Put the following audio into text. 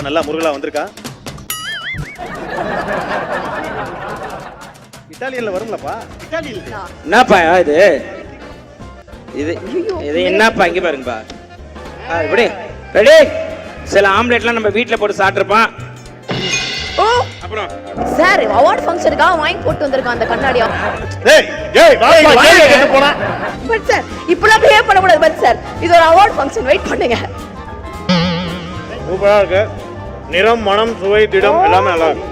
நல்லா முருகலா வந்திருக்கா? இத்தாலியன்ல வரும்லப்பா. இத்தாலியன்ல என்னப்பா இது இது இது என்னப்பா இங்க பாருங்கப்பா. இப்படி ரெடி. சில ஆம்லெட்லாம் நம்ம வீட்ல போட்டு சாப்பிட்டுருப்பான். ஓ அப்புறம் சார் அவார்ட் ஃபங்க்ஷனுக்காக வாங்கி போட்டு வந்திருக்கான் அந்த கண்ணாடியா. டேய் டேய் வாப்பா கேட்டு போடா. பட் சார் இப்பலாம் பிஹேவ் பண்ண கூடாது. பட் சார் இது ஒரு அவார்ட் ஃபங்க்ஷன், வெயிட் பண்ணுங்க. சூப்பரா இருக்கு. நிறம், மனம், சுவை, திடம் எல்லாமே நல்லா இருக்கு.